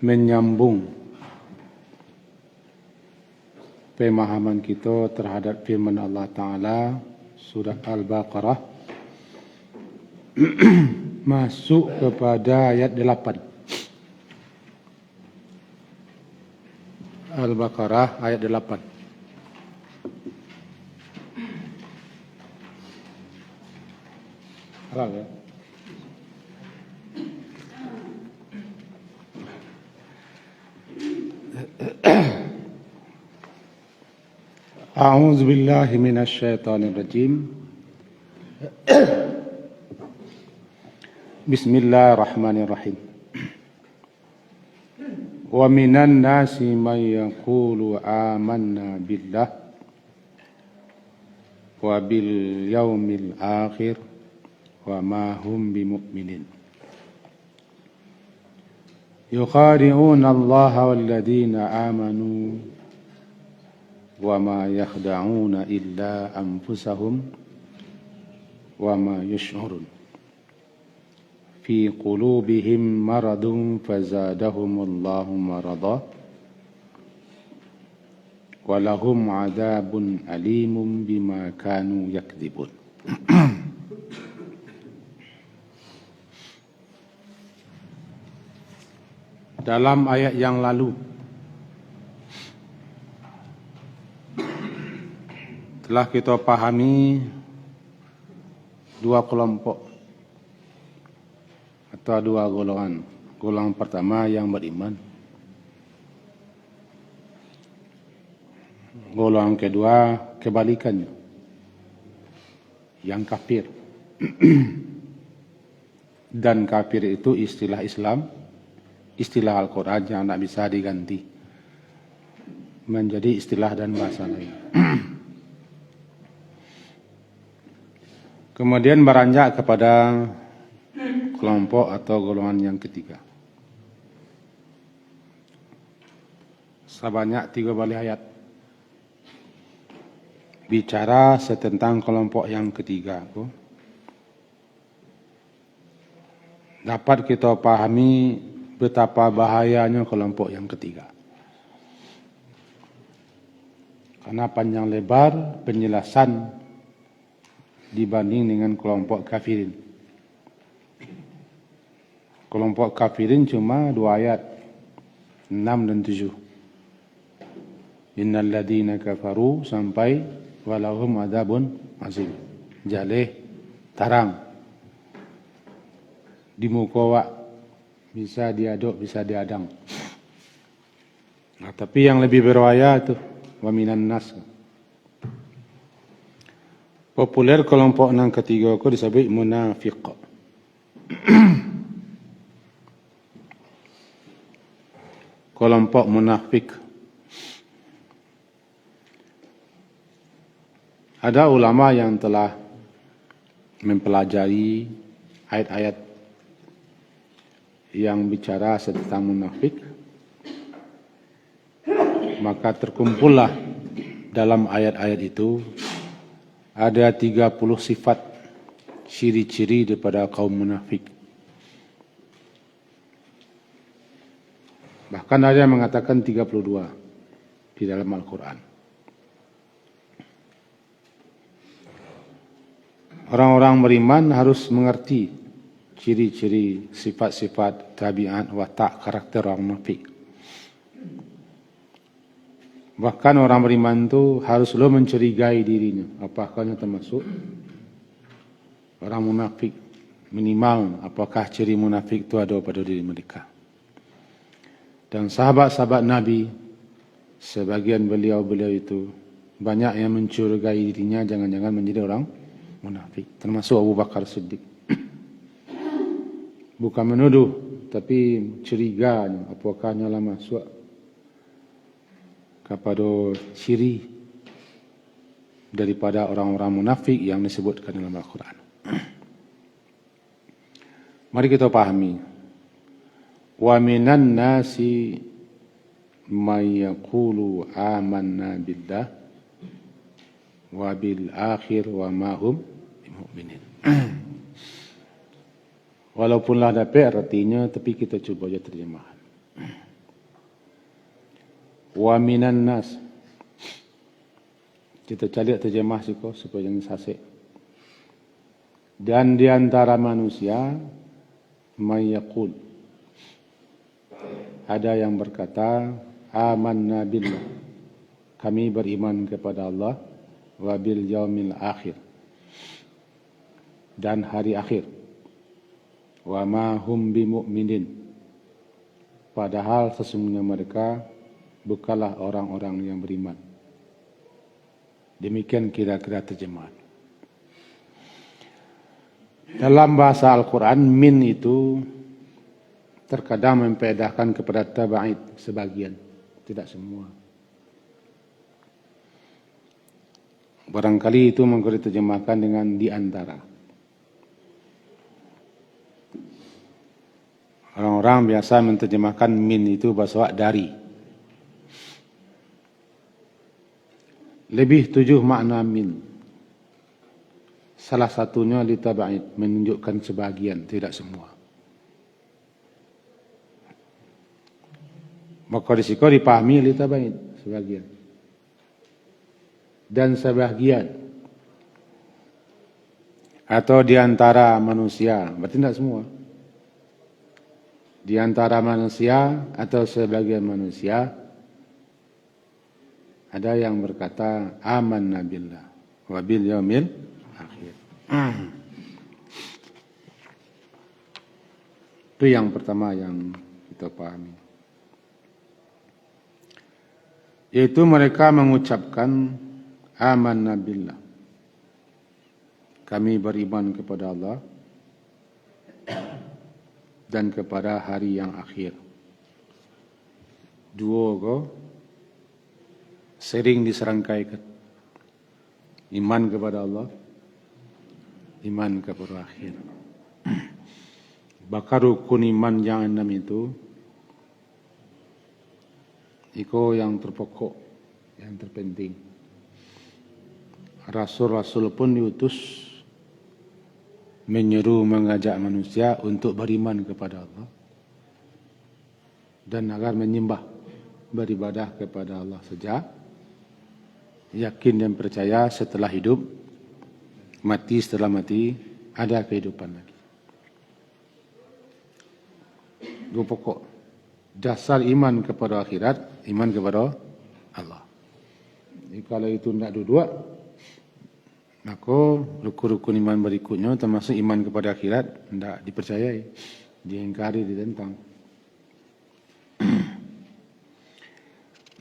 menyambung pemahaman kita terhadap firman Allah Ta'ala surah Al-Baqarah masuk kepada ayat 8. Al-Baqarah ayat 8. Halal ya? A'udzu billahi minasy syaithanir rajim. Bismillahirrahmanirrahim. Wa minan nasi may yaqulu amanna billah wa bil yaumil akhir wa ma hum bimu'minin. Yukhadi'una Allah wal ladina amanu wa ma yakhda'una illa anfusahum wa ma yash'urun. Fi qulubihim maradun fazadahumullahu marada wa lahum adabun alimun bima kanu yakdzibun. Dalam ayat yang lalu telah kita pahami dua kelompok atau dua golongan. Golongan pertama yang beriman, golongan kedua kebalikannya, yang kafir. Dan kafir itu istilah Islam, istilah Al-Quran yang tidak bisa diganti menjadi istilah dan bahasa lain. Kemudian beranjak kepada kelompok atau golongan yang ketiga. Sebanyak 3 kali ayat bicara tentang kelompok yang ketiga. Dapat kita pahami betapa bahayanya kelompok yang ketiga. Karena panjang lebar penjelasan dibanding dengan kelompok kafirin. Kelompok kafirin cuma 2 ayat, 6 dan 7. Innal ladina kafaru sampai walahum adzabun azim. Jaleh tarang. Di muka wak bisa diaduk, bisa diadang. Nah, tapi yang lebih berbahaya itu wa minan nas. Populer kelompok yang ketiga itu disebut munafiq. Kelompok munafik. Ada ulama yang telah mempelajari ayat-ayat yang bicara tentang munafik, maka terkumpullah dalam ayat-ayat itu ada 30 sifat ciri-ciri daripada kaum munafik. Bahkan ada yang mengatakan 32 di dalam Al-Quran. Orang-orang beriman harus mengerti ciri-ciri, sifat-sifat, tabiat, watak, karakter orang munafik. Bahkan orang beriman itu harus selalu mencurigai dirinya. Apakah dia termasuk orang munafik? Minimal apakah ciri munafik itu ada pada diri mereka. Dan sahabat-sahabat Nabi, sebagian beliau-beliau itu banyak yang mencurigai dirinya jangan-jangan menjadi orang munafik. Termasuk Abu Bakar Siddiq. Bukan menuduh, tapi curiga apakah nyala masuk kepada ciri daripada orang-orang munafik yang disebutkan dalam Al-Quran. Mari kita pahami. Wa minan nasi may yaqulu amanna billah wa bil akhir wa ma hum bimu'minin. Walaupunlah dapat artinya, tapi kita cuba aja terjemahan. Wa minan nas. Kita cari terjemah siko supaya jangan sasik. Dan di antara manusia mayaqul, ada yang berkata amanna billah, kami beriman kepada Allah, wa bil yaumil akhir, dan hari akhir, wa ma hum bimu'minin, padahal sesungguhnya mereka bukanlah orang-orang yang beriman. Demikian kira-kira terjemahan. Dalam bahasa Al-Quran, min itu terkadang mempedakan kepada tabaid sebagian, tidak semua. Barangkali itu mungkin diterjemahkan dengan di antara. Orang-orang biasa menerjemahkan min itu bahasa dari. Lebih 7 makna min. Salah satunya litaba'id, menunjukkan sebagian, tidak semua. Maka risiko dipahami litaba'id, sebagian. Dan sebagian. Atau di antara manusia, berarti tidak semua. Di antara manusia atau sebagian manusia, ada yang berkata amanna billah wa bil yaumil akhir. Itu yang pertama yang kita pahami. Yaitu mereka mengucapkan amanna billah, kami beriman kepada Allah dan kepada hari yang akhir. Dua ko sering diserangkaikan. Iman kepada Allah, iman kepada akhir. Bakar rukun iman yang 6 itu, yang terpokok, yang terpenting. Rasul-rasul pun diutus menyeru, mengajak manusia untuk beriman kepada Allah dan agar menyembah, beribadah kepada Allah saja. Yakin dan percaya setelah hidup, mati setelah mati, ada kehidupan lagi. Dua pokok. Dasar iman kepada akhirat, iman kepada Allah. Jadi kalau itu tidak dua-dua, maka rukun-rukun iman berikutnya termasuk iman kepada akhirat tidak dipercayai, diingkari, ditentang.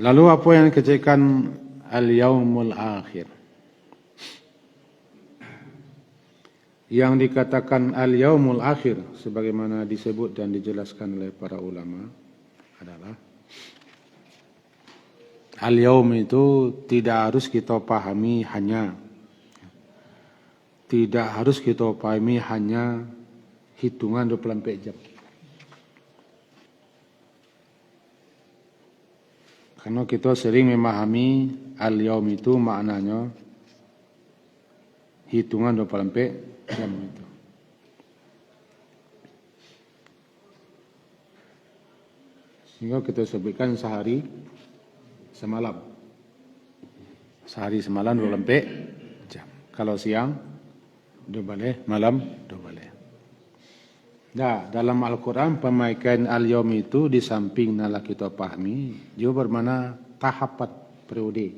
Lalu apa yang dikatakan al-yaumul akhir? Yang dikatakan al-yaumul akhir sebagaimana disebut dan dijelaskan oleh para ulama adalah al-yaum itu tidak harus kita pahami hanya hitungan 24 jam. Karena kita sering memahami al-yaum itu maknanya hitungan 24 jam itu. Sehingga kita sebutkan sehari semalam. Sehari semalam 24 jam. Kalau siang 2 boleh, malam 2 boleh. Nah, dalam Al-Quran pemakaian al-yaum itu di samping nala kita pahami juga bermakna tahapan periode.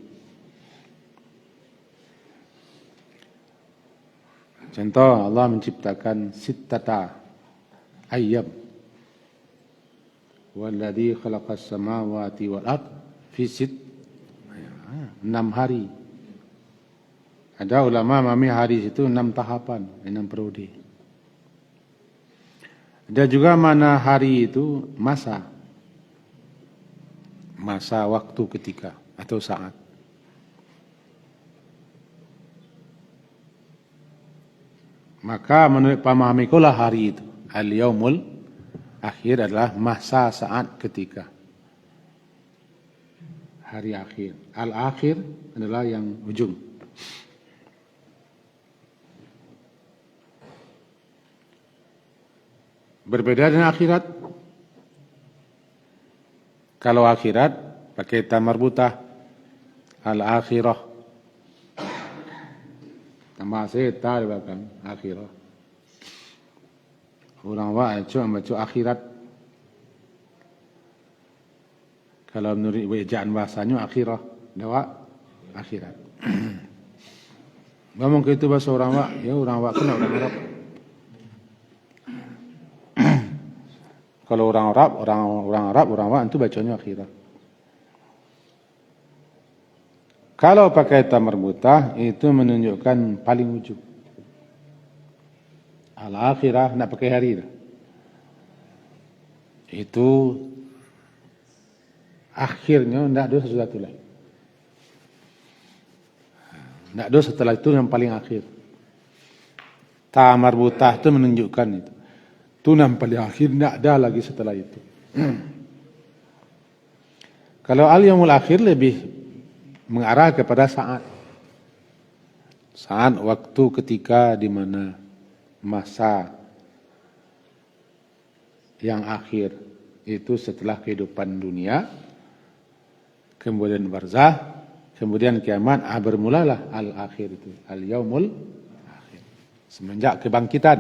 Contoh, Allah menciptakan sittata ayyam. Walladzi khalaqas samawati wal ard fi 6 hari. Ada ulama memahami hari itu 6 tahapan, 6 periode. Ada juga mana hari itu masa waktu ketika atau saat. Maka menurut pemahamiku lah hari itu al-yaumul akhir adalah masa saat ketika. Hari akhir. Al-akhir adalah yang ujung. Berbeda dengan akhirat. Kalau akhirat pakai ta marbutah al-akhirah. Tambah ta di belakang akhirah. Orang awak baca akhirat. Kalau menurut ejaan bahasanya akhirah, dawak akhirat. Ngomong ke itu bahasa orang awak, ya orang awak kena orang Arab. Kalau orang Arab, orang awak itu bacanya akhirat. Kalau pakai ta marbutah itu menunjukkan paling ujung. Al-akhirah nak pakai hari dah. Itu akhirnya tidak ada sesuatu lain. Tidak ada setelah itu yang paling akhir. Ta marbutah itu menunjukkan itu. Itu yang paling akhir, tidak ada lagi setelah itu. Kalau al-yaumul akhir lebih mengarah kepada saat. Saat waktu ketika di mana masa yang akhir itu setelah kehidupan dunia, kemudian barzah, kemudian kiamat, bermulalah al-akhir itu, al-yaumul akhir. Semenjak kebangkitan.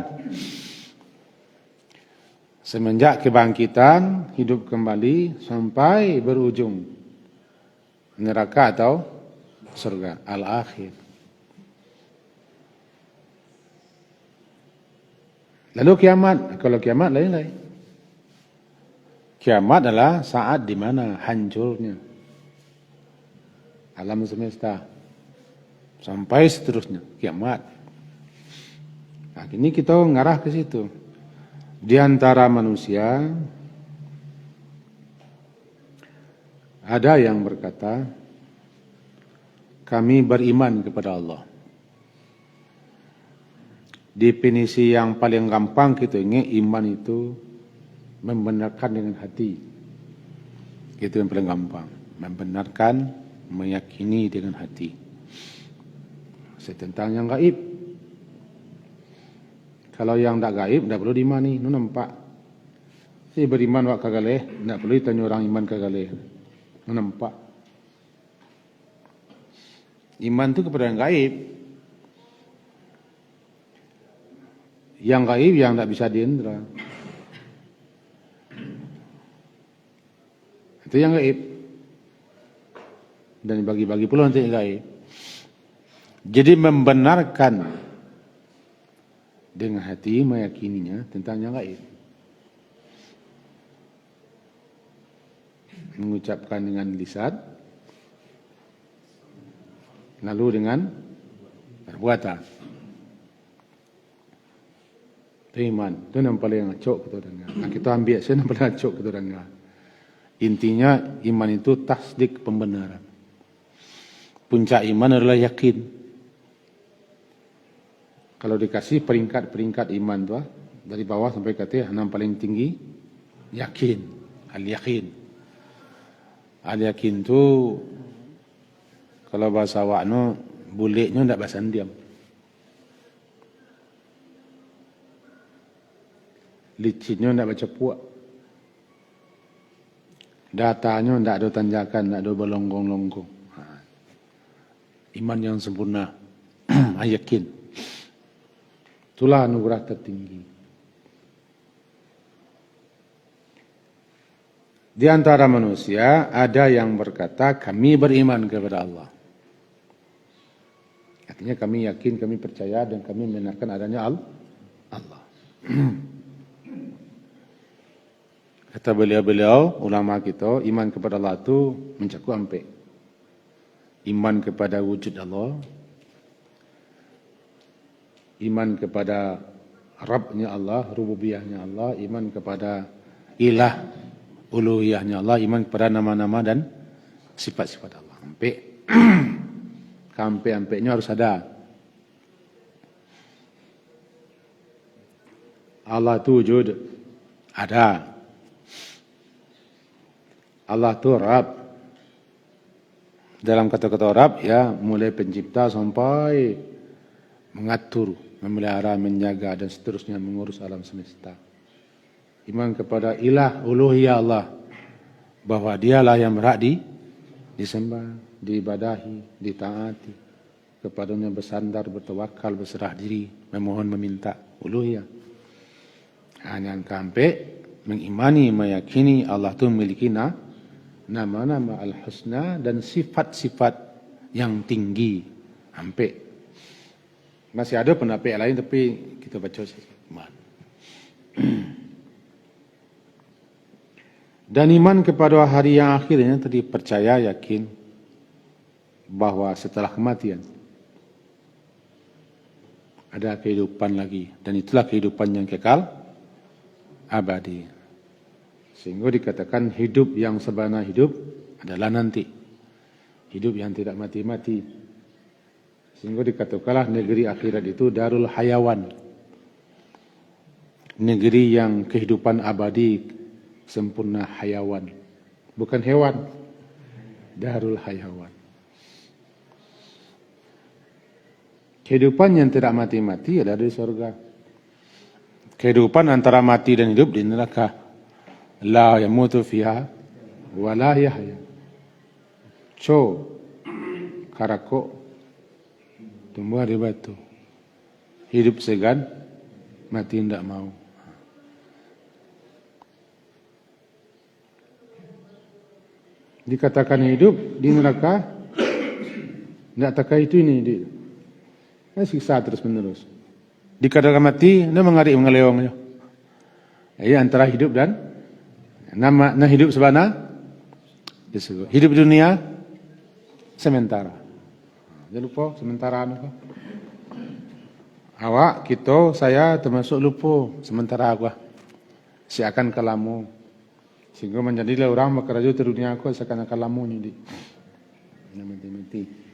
Semenjak kebangkitan, hidup kembali sampai berujung neraka atau surga, al-akhir. Lalu kiamat, kalau kiamat lain-lain. Kiamat adalah saat di mana hancurnya alam semesta sampai seterusnya, kiamat. Nah, ini kita ngarah ke situ. Di antara manusia ada yang berkata, kami beriman kepada Allah. Definisi yang paling gampang kita ingat, iman itu membenarkan dengan hati. Itu yang paling gampang. Membenarkan, meyakini dengan hati. Tentang yang gaib. Kalau yang tak gaib, tak perlu diimani. Itu nampak. Si beriman wak kagaleh, tak perlu ditanya orang iman kagaleh. Itu nampak. Iman itu kepada yang gaib. Yang gaib yang tak bisa diindra. Itu yang gaib. Dan bagi-bagi pula nanti yang gaib. Jadi membenarkan dengan hati, meyakininya tentang yang gaib. Mengucapkan dengan lisan, lalu dengan perbuatan. Itu iman. Itu yang paling acok kita dengar. Nah, kita ambil saya yang paling acok kita dengar. Intinya iman itu tasdik, pembenaran. Puncak iman adalah yakin. Kalau dikasih peringkat-peringkat iman tu dari bawah sampai ke atas, yang paling tinggi yakin, al-yakin. Al-yakin tu kalau bahasa awakno buliknya ndak bahasa diam. Licinnya ndak baca puak. Datanya ndak ada tanjakan, ndak ada berlonggong-longgong. Iman yang sempurna, yakin. Itulah anugerah tertinggi. Di antara manusia ada yang berkata kami beriman kepada Allah. Artinya kami yakin, kami percaya dan kami membenarkan adanya Allah. Kata beliau-beliau, ulama kita, iman kepada Allah itu mencakup sampai iman kepada wujud Allah, iman kepada Rabbnya Allah, rububiyahnya Allah, iman kepada ilah, uluhiyahnya Allah, iman kepada nama-nama dan sifat-sifat Allah. Sampai-sampainya harus ada. Allah itu wujud, ada. Allah itu Rabb. Dalam kata-kata Rabb, ya, mulai pencipta sampai mengatur, memelihara, menjaga dan seterusnya, mengurus alam semesta. Iman kepada ilah, uluhiyah Allah, bahwa dialah yang berhak disembah, diibadahi, ditaati, kepadanya bersandar, bertawakal, berserah diri, memohon, meminta uluhiyah. Hanya sampai mengimani, meyakini Allah itu memiliki nama-nama al-husna dan sifat-sifat yang tinggi. Sampai masih ada pendapat lain tapi kita baca saja. Dan iman kepada hari yang akhirnya tadi percaya, yakin bahwa setelah kematian ada kehidupan lagi, dan itulah kehidupan yang kekal abadi. Sehingga dikatakan hidup yang sebenar hidup adalah nanti, hidup yang tidak mati-mati. Sehingga dikatakanlah negeri akhirat itu darul hayawan, negeri yang kehidupan abadi sempurna hayawan, bukan hewan, darul hayawan. Kehidupan yang tidak mati-mati ada di surga. Kehidupan antara mati dan hidup di neraka. La yamutu fiha wa la yahya. Karako tumbuh di batu. Hidup segan, mati tidak mau. Dikatakan hidup di neraka, tidak takai itu ini. Siksa terus menerus. Dikatakan mati, dia mengarik-mengeleongnya. Ya, antara hidup dan nama hidup sebenar, hidup dunia sementara. Jangan lupa sementara. Awak, kita, saya termasuk lupa sementara aku. Siakan kalamu. Sehingga menjadilah orang bekerja di dunia aku seakan kalamu ini. Mati-mati.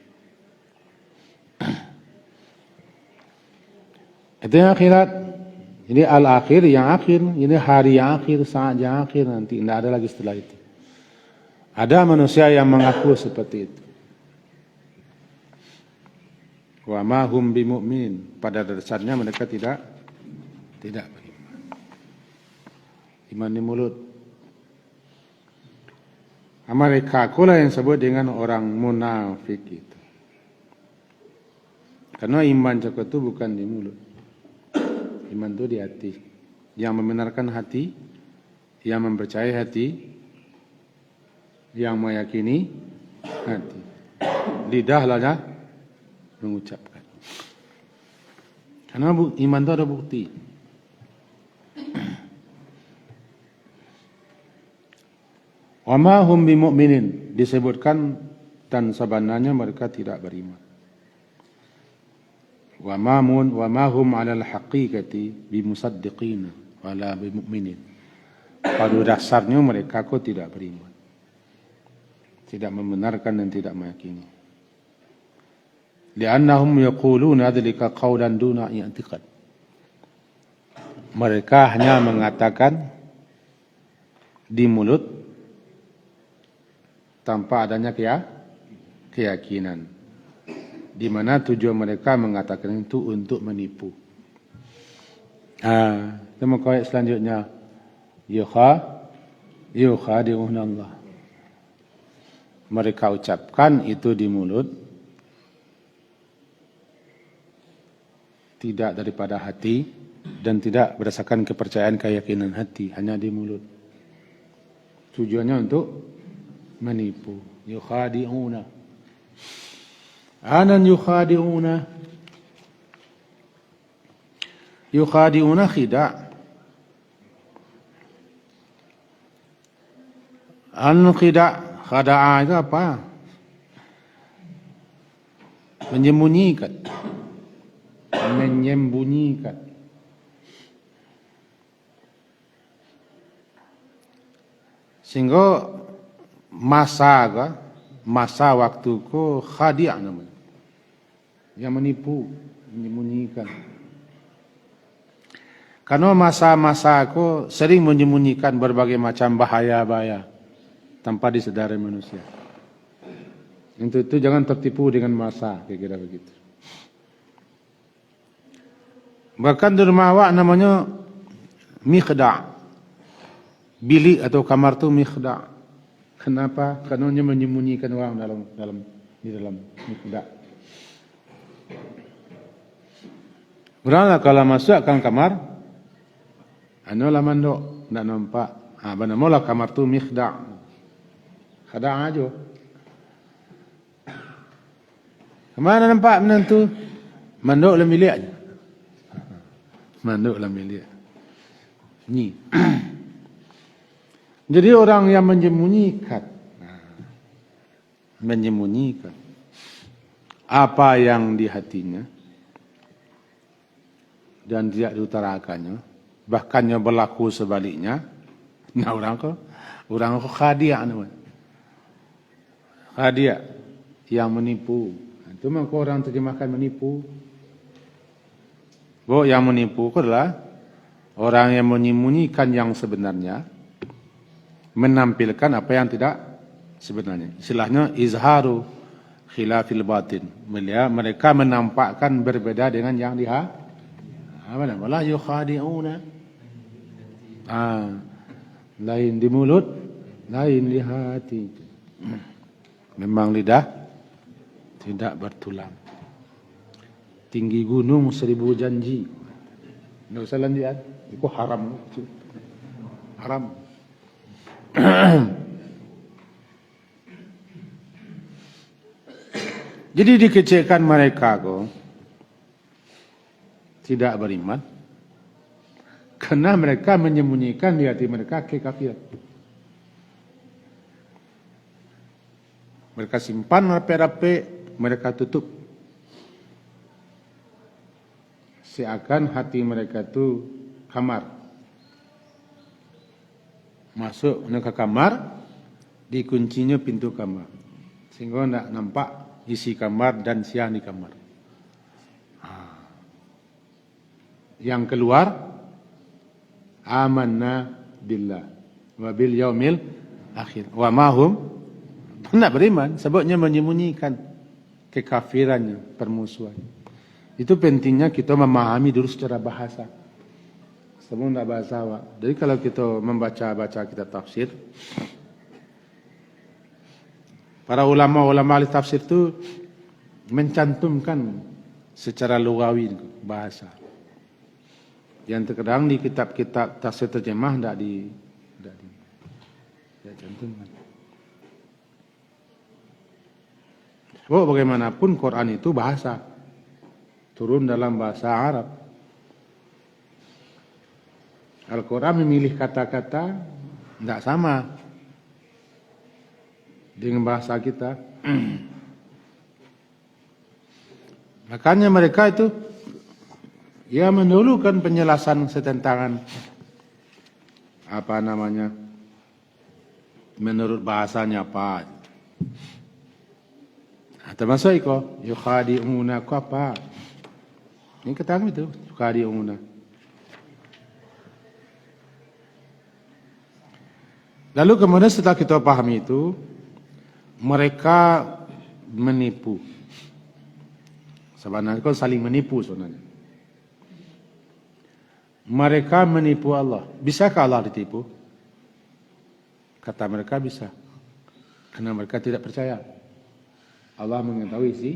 Itu yang akhirat. Ini al-akhir, yang akhir. Ini hari yang akhir, saat yang akhir nanti. Tidak ada lagi setelah itu. Ada manusia yang mengaku seperti itu. Wa ma hum bimu'min. Pada dasarnya mereka tidak beriman. Iman di mulut. Mereka akulah yang sebut dengan orang munafik itu. Karena iman cakap itu bukan di mulut. Iman itu di hati. Yang membenarkan hati, yang mempercayai hati, yang meyakini hati. Lidah lah mengucapkan. Karena iman itu ada bukti. Wa ma hum bimu'minin, disebutkan dan sebenarnya mereka tidak beriman. Wa ma hum 'alal haqiqati bimusaddiqin wala bimu'minin. Pada dasarnya mereka tidak beriman. Tidak membenarkan dan tidak meyakini. Li'annahum yaquluna dzalika qawlan duna i'tiqad. Mereka hanya mengatakan di mulut tanpa adanya keyakinan. Di mana tujuan mereka mengatakan itu untuk menipu. Temu ayat selanjutnya. Yukhadi'una Allah. Mereka ucapkan itu di mulut, tidak daripada hati dan tidak berdasarkan kepercayaan keyakinan hati, hanya di mulut. Tujuannya untuk menipu. Yukhadi'una. Anan yukhadi'una khida'. Khada'a itu apa? Menyembunyikan. Sehingga masa waktuku khadi' namanya. Yang menipu, menyembunyikan. Karena masa-masa aku sering menyembunyikan berbagai macam bahaya-bahaya tanpa disadari manusia. Untuk itu jangan tertipu dengan masa, kira-kira begitu. Bahkan di rumah awak namanya mikhda'. Bilik atau kamar itu mikhda'. Kenapa? Karena dia menyembunyikan orang di dalam mikdak. Orang kalau masukkan kamar, lah mandok, nak nampak. Benar mula kamar tu mikdak. Khada' aja. Kemana nampak menantu? Mandok dalam bilik aja. Mandok dalam bilik. Ni. Jadi orang yang menyembunyikan apa yang di hatinya dan tidak diutarakannya, bahkannya berlaku sebaliknya. Nah orang ko khadia' namanya. Khadia' yang menipu. Itu maka orang terjemahkan menipu. Yang menipu itu adalah orang yang menyembunyikan yang sebenarnya, menampilkan apa yang tidak sebenarnya. Istilahnya izharu khilafil batin. Mereka menampakkan berbeda dengan yang wala yukhadi'una. Lain di mulut, lain di hati. Memang lidah tidak bertulang. Tinggi gunung 1000 janji. Nggak usah lanjut. Itu haram. Haram. Jadi dikecilkan mereka tidak beriman karena mereka menyembunyikan di hati mereka kekafiran. Mereka simpan rapi-rapi, mereka tutup. Seakan hati mereka itu kamar. Masuk ke kamar, dikuncinya pintu kamar. Sehingga tidak nampak isi kamar dan siang di kamar. Yang keluar, amanna billah wa bil yaumil akhir. Wa mahum, tidak beriman, sebabnya menyembunyikan kekafirannya, permusuhannya. Itu pentingnya kita memahami dulu secara bahasa. Sebelum tidak bahasa awak. Jadi kalau kita membaca kitab tafsir, para ulama-ulama ahli tafsir itu mencantumkan secara lugawi bahasa. Yang terkadang di kitab-kitab tafsir terjemah tidak dicantumkan. Bagaimanapun Quran itu bahasa. Turun dalam bahasa Arab. Al-Quran memilih kata-kata tidak sama dengan bahasa kita. Makanya mereka itu mendahulukan penjelasan setentangan menurut bahasanya apa. Termasuk itu yukhadi'una apa. Ini katakan itu yukhadi'una. Lalu kemudian setelah kita pahami itu, mereka menipu. Sebenarnya kan saling menipu sebenarnya. Mereka menipu Allah. Bisakah Allah ditipu? Kata mereka bisa. Karena mereka tidak percaya. Allah mengetahui isi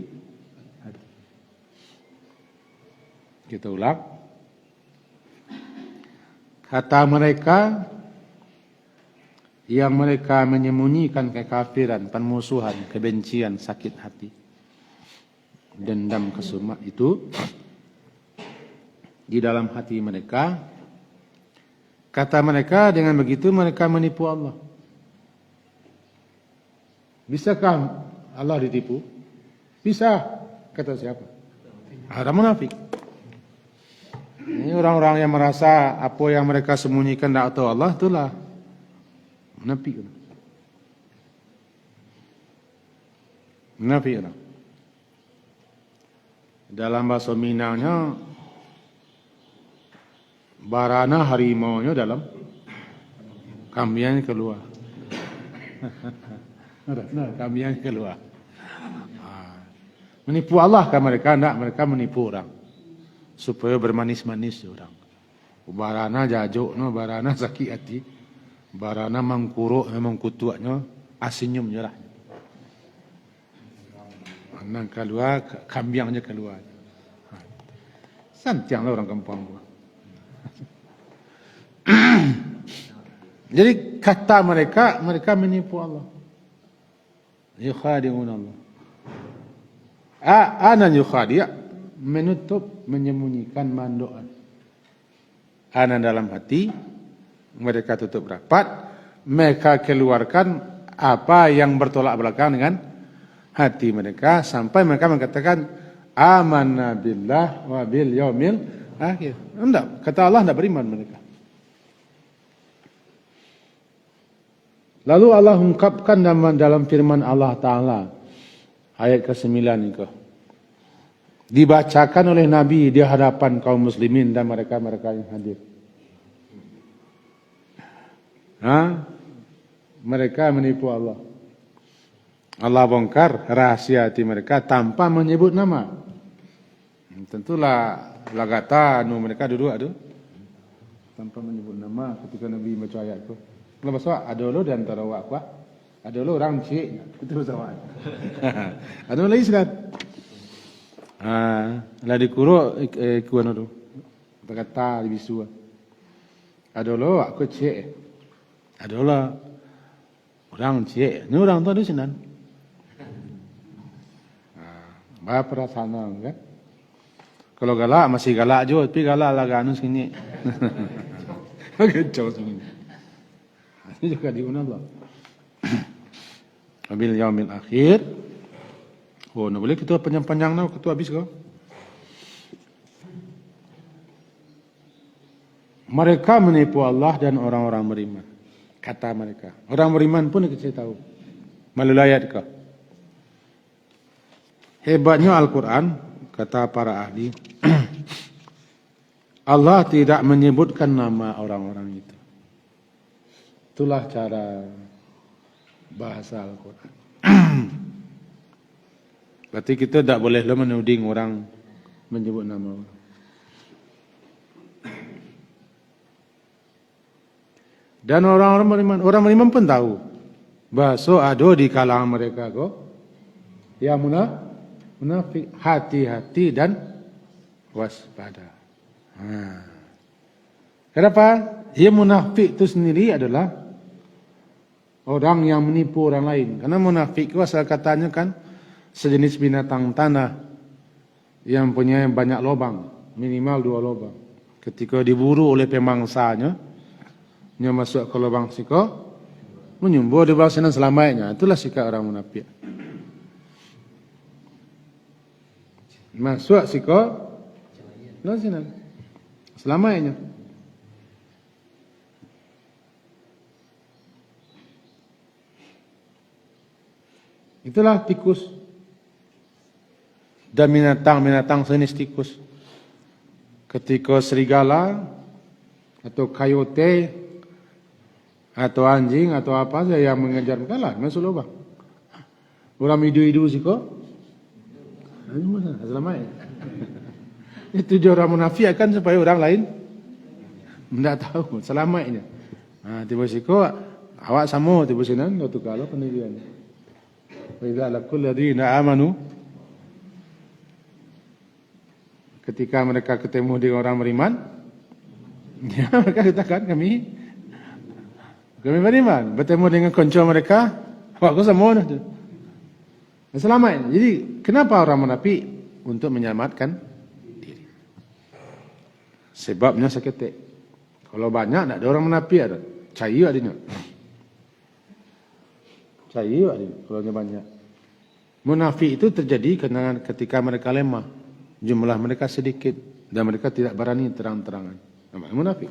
hati. Kita ulang. Kata mereka, yang mereka menyembunyikan kekafiran, permusuhan, kebencian, sakit hati, dendam kesumat itu di dalam hati mereka. Kata mereka, dengan begitu mereka menipu Allah. Bisakah Allah ditipu? Bisa. Kata siapa? Orang munafik. Ini orang-orang yang merasa apa yang mereka sembunyikan tidak tahu Allah, itulah munafik. Munafik. Dalam bahasa Minangnya, barana harimaunya dalam kambingnya keluar. Kambingnya keluar. Menipu Allah kan mereka? Tidak, mereka menipu orang. Supaya bermanis-manis orang. Barana jajuk, barana sakit hati. Barana mangkuruk, mangkutuaknya. Senyum je lah. Nang keluar, kambiangnya keluar. Santianglah orang kampung. Jadi kata mereka menipu Allah. Yukhadi'un Allah. Anan yukhadi', menutup, menyembunyikan mandoan. Anan dalam hati, mereka tutup rapat, mereka keluarkan apa yang bertolak belakang dengan hati mereka, sampai mereka mengatakan amanna billah wa bil yaumil akhir. Enggak, kata Allah, enggak beriman mereka. Lalu Allah ungkapkan dalam firman Allah Ta'ala, ayat ke-9 itu. Dibacakan oleh Nabi di hadapan kaum muslimin dan mereka-mereka yang hadir. Mereka menipu Allah. Allah bongkar rahasia hati mereka tanpa menyebut nama. Tentulah lagata mereka duduk ada tanpa menyebut nama ketika Nabi baca ayat itu. Lepas tu ada lo di antara awak kuat, ada lo orang cik, itu sama. Ada lagi sekat. Lah dikuruk kuan tu. Kata di bisu. Ada lo aku cik. Ada lo orang cik. Ni orang tu ada sinan. Bah perasaan kan. Kalau galak masih galak je, tapi galak lah anu sini. Kacau sini. Ini juga diunang Allah. Wabil yaumil akhir. Oh, nak boleh kita panjang-panjang nak ketua habis kau. Mereka menipu Allah dan orang-orang beriman. Kata mereka. Orang beriman pun kita tahu. Melalui ayat kau. Hebatnya Al-Quran, kata para ahli, Allah tidak menyebutkan nama orang-orang itu. Itulah cara bahasa Al-Quran. Berarti kita tak boleh menuding orang menyebut nama orang. Dan orang beriman pun tahu bahawa ada di kalangan mereka yang munafik, hati-hati dan waspada. Kenapa? Ia munafik itu sendiri adalah orang yang menipu orang lain. Karena munafik itu asal katanya kan sejenis binatang tanah yang punya banyak lubang, minimal 2 lubang. Ketika diburu oleh pemangsanya, dia masuk ke lubang siko, menyumbur di bawah sana selamanya. Itulah sikap orang munafik. Masuk siko, di sana selamanya. Itulah tikus dan binatang sejenis tikus. Ketika serigala atau coyote atau anjing atau apa saja yang mengejar mereka lah masuk lubang. Orang hidu-hidu siko, selamanya. Itu orang munafik kan supaya orang lain tidak tahu selamanya. Tiba siko awak sama tiba sinan waktu kalau pendirian. Wa lakul ladina amanu, ketika mereka ketemu dengan orang beriman, ya mereka katakan kami beriman. Bertemu dengan konco mereka, aku sama dah. Selamat. Jadi kenapa orang munafik? Untuk menyelamatkan diri. Sebabnya seketik. Kalau banyak tak ada orang munafik ada. Cair adanya. Cair adanya kalau banyak. Munafik itu terjadi karena ketika mereka lemah, jumlah mereka sedikit dan mereka tidak berani terang-terangan. Namanya munafik.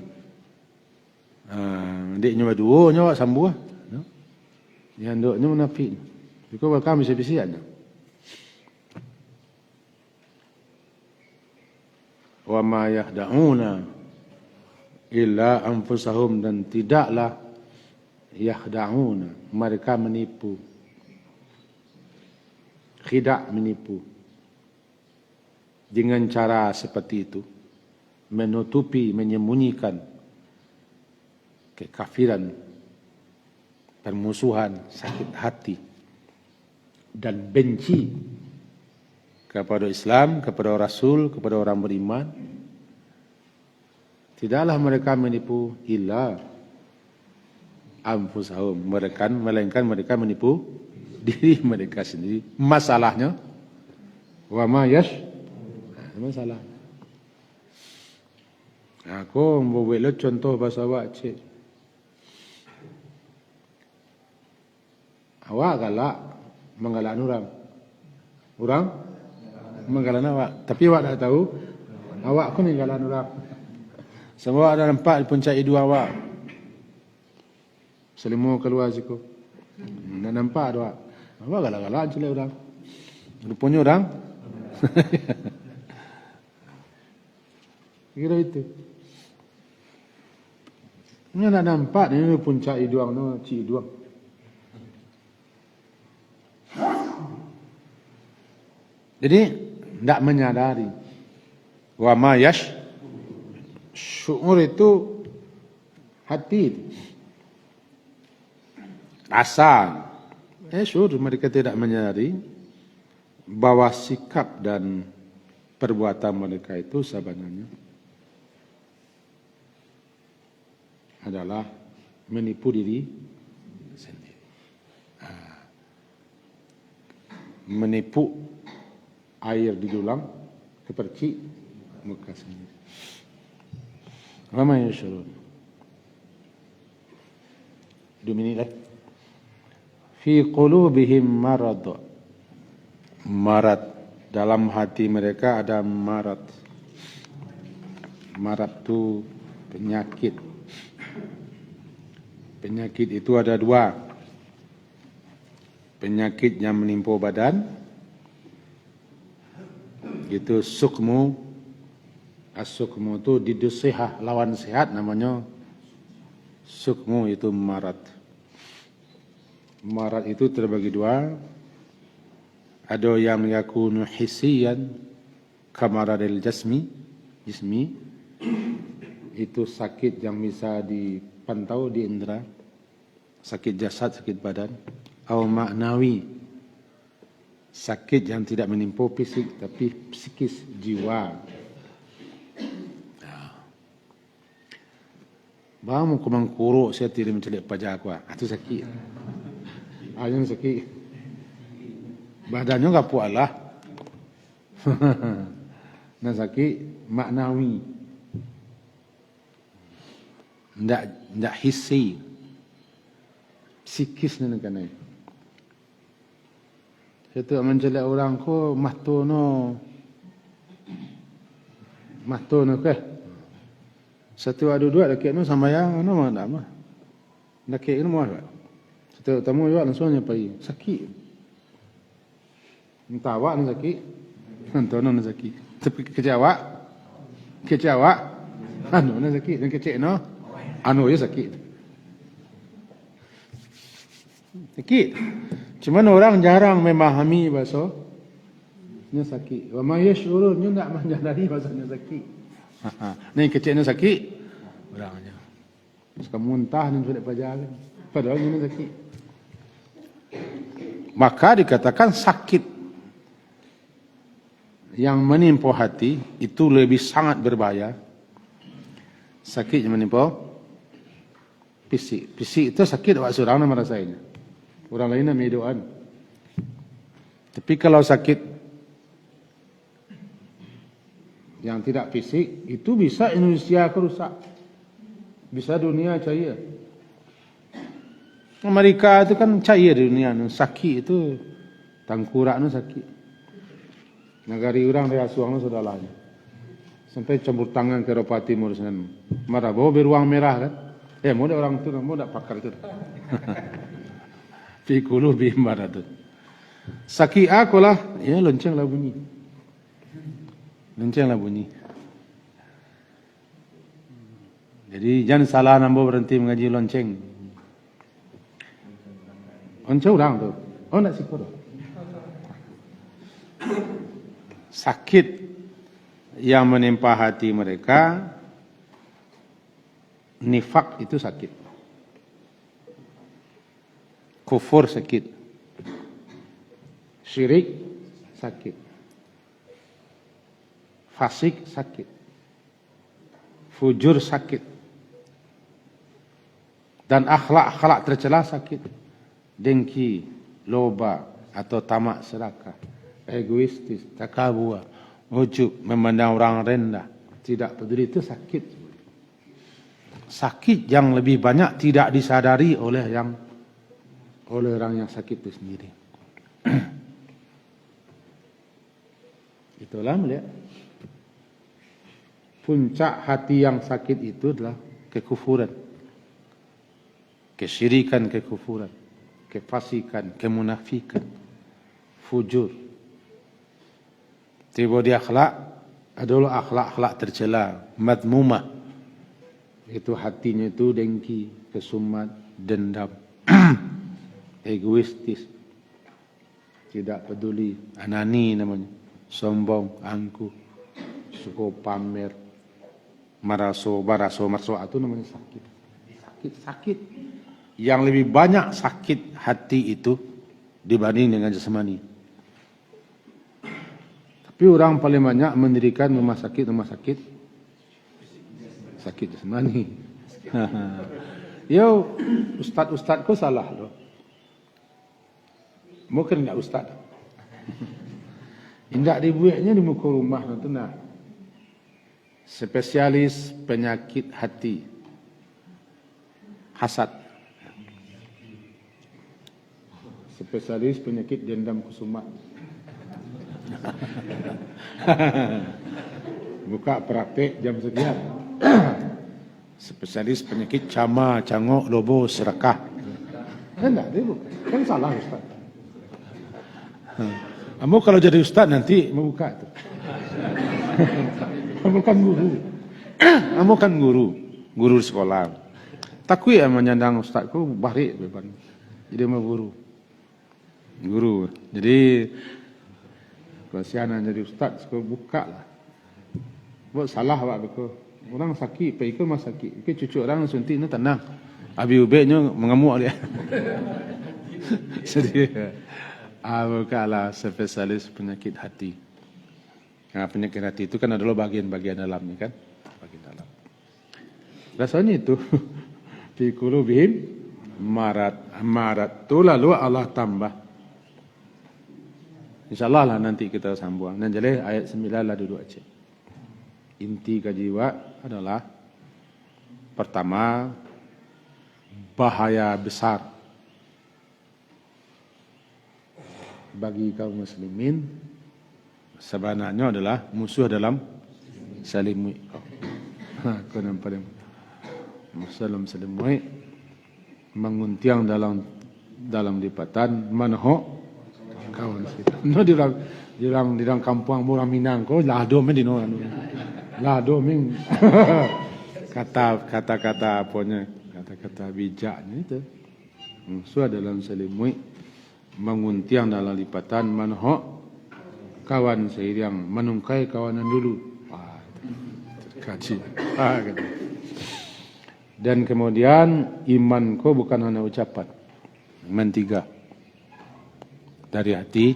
Dia nyoba dua, nyoba sambuh. Yang duknya munafik. Jika kami bisa-bisa ada. Wa ma yahda'una illa anfusahum, dan tidaklah yahda'una, mereka menipu. Khidak, menipu. Dengan cara seperti itu, menutupi, menyembunyikan kekafiran permusuhan, sakit hati, dan benci kepada Islam, kepada Rasul, kepada orang beriman. Tidaklah mereka menipu illa anfusahum, melainkan mereka menipu diri mereka sendiri. Masalahnya, wa ma masalah. Aku membuat contoh bahasa awak, cik. Awak galak menggalak orang. Orang menggalak awak. Tapi awak tak tahu, awak pun menggalak orang. Semua ada nampak di puncak hidung awak. Selimut keluar siku. Nak nampak awak. Awak galak-galak jelek orang. Rupanya orang. Kira itu. Ini nak nampak ni puncak hidung tu, cik hidung. Jadi tidak menyadari. Wa ma syuur itu hati, rasa. Syuur mereka tidak menyadari bahwa sikap dan perbuatan mereka itu sebenarnya adalah menipu diri sendiri. Menipu air di dulang kepercik muka sendiri. Ramai syurun. 2 minit lagi. Fi qulubihim marad. Marad, dalam hati mereka ada marad. Marad itu penyakit. Penyakit itu ada 2. Penyakit yang menimpa badan, itu sukmu. As-sukmu itu didusihah, lawan sehat namanya sukmu, itu marad. Marad itu terbagi 2. Ada yang yakunu hissiyan kamaradil jismi, itu sakit yang bisa dipantau di indera, sakit jasad, sakit badan. Atau maknawi, sakit yang tidak menimpa fisik tapi psikis, jiwa. Bang kumang kuruk saya tidak mencelik pajak aku. Itu sakit. Yang sakit. Badannya enggak puas lah. Nah sakit maknawi. Ndak hissi. Psikis ni kan ni. Itu mencelik orang ko mahtono ke. Satu ada 2 laki nu sama yang anu mana mah. Laki nu mau. Satu tamu juga langsung nyampai sakit. Entah awak ni sakit. Antono ni sakit. Tapi kecewa. Anu ni sakit, dan kecek no. Anu ya sakit. Sakit. Cuma orang jarang memahami bahasa nya sakit. Wa ma yashurun, nya tak menyadari bahasanya sakit. Ni kecilnya sakit orangnya. Suka muntah ni sudah pajagan. Padahal ini sakit. Maka dikatakan sakit yang menimpa hati itu lebih sangat berbahaya. Sakit yang menimpa fisik. Fisik itu sakit awak seorang nak merasakannya. Orang lain nak medoan. Tapi kalau sakit yang tidak fisik, itu bisa Indonesia kerusak. Bisa dunia cair. Amerika itu kan cair dunia. Sakit itu, tangkurak itu sakit. Negari orang dari asuang itu sudah lain. Sampai campur tangan ke Eropah Timur. Marah, bawa beruang merah kan. Mau ada orang itu, mau ada pakar itu. Fikulu bimbar itu. Sakit aku lah, ya lonceng lah bunyi. Loncenglah bunyi. Jadi jangan salah nambo berhenti mengaji lonceng. Lonceng orang tu. Oh nak sikor. Sakit yang menimpa hati mereka, nifak itu sakit. Kufur sakit. Syirik sakit. Fasik sakit. Fujur sakit. Dan akhlak-akhlak tercela sakit. Dengki, loba atau tamak serakah, egoistis, takabur, ujub, memandang orang rendah, tidak peduli, itu sakit. Sakit yang lebih banyak tidak disadari oleh orang yang sakit itu sendiri. Itulah melihat puncak hati yang sakit itu adalah kekufuran, kesyirikan, kekufuran, kefasikan, kemunafikan, fujur. Tiba di akhlak adalah akhlak-akhlak tercela, madmumah. Itu hatinya itu dengki, kesumat, dendam, egoistis, tidak peduli, anani namanya, sombong, angkuh, suka pamer, maraso, itu namanya sakit. Sakit. Yang lebih banyak sakit hati itu dibanding dengan jasmani. Tapi orang paling banyak mendirikan rumah sakit sakit jasmani. Yo, ustad-ustadku salah loh. Mungkin enggak ustad. Indak dibuatnya di muka rumah itu nah. Spesialis penyakit hati. Hasad. Spesialis penyakit dendam kusumat. Buka praktek jam sekian. Spesialis penyakit cama, cangok, lobo, serakah. Enggak, dia bukan. Kan salah ustaz. Kamu kalau jadi ustaz nanti membuka itu. Kamu kan guru. Kamu kan guru di sekolah. Takui menyandang ustazku barik beban. Jadi mau guru. Jadi kalau sianan jadi ustaz, aku buka lah. Buat salah awak beku. Orang sakit, pergi mas sakit. Cucu orang suntik ni tenang. Abi ubeknya mengamuk dia. Jadi, buka lah spesialis penyakit hati. Nah, penyakit hati itu kan adalah bagian-bagian dalamnya kan. Bagian dalam. Rasanya itu. Fi qulubihim marat. Tu lalu Allah tambah. InsyaAllah lah nanti kita sambung. Dan jadi ayat 9 lah duduk aja. Inti kajiwa adalah pertama, bahaya besar bagi kaum muslimin sebenarnya adalah musuh dalam salimui. Kau nampak musuh dalam salimui menguntiang dalam lipatan manho kawan kita. No di dalam kampung orang Minang ko lado men di no lado men kata-kata apanya kata-kata bijaknya itu musuh dalam salimui menguntiang dalam lipatan manho kawan seiring menungkai kawanan dulu. Terkaji. Gitu. Dan kemudian imanku bukan hanya ucapan. Iman 3. Dari hati,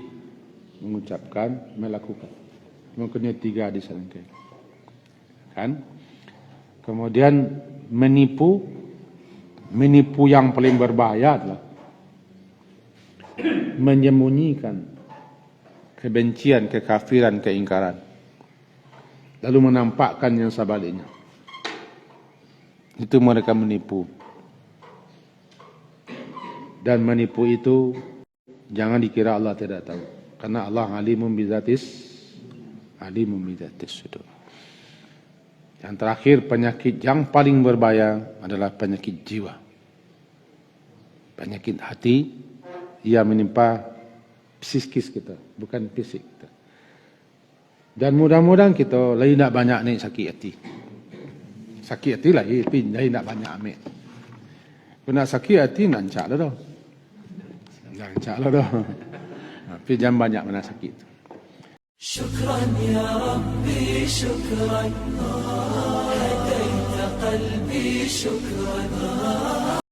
mengucapkan, melakukan. Mungkinnya 3 diselengkai. Kan? Kemudian menipu yang paling berbahaya adalah menyembunyikan kebencian, kekafiran, keingkaran. Lalu menampakkan yang sebaliknya. Itu mereka menipu. Dan menipu itu jangan dikira Allah tidak tahu. Karena Allah alimun bizatis sudur. Yang terakhir, penyakit yang paling berbahaya adalah penyakit jiwa. Penyakit hati yang menimpa psikis kita, bukan fisik kita. Dan mudah-mudahan kita lagi tak banyak ni sakit hati. Sakit hati lagi, tapi tak banyak ambil. Kalau nak sakit hati, nancak lah dah. Nancak lah dah. Tapi jangan banyak mana sakit. Syukran ya Rabbi, syukran. Hadaita qalbi, syukran.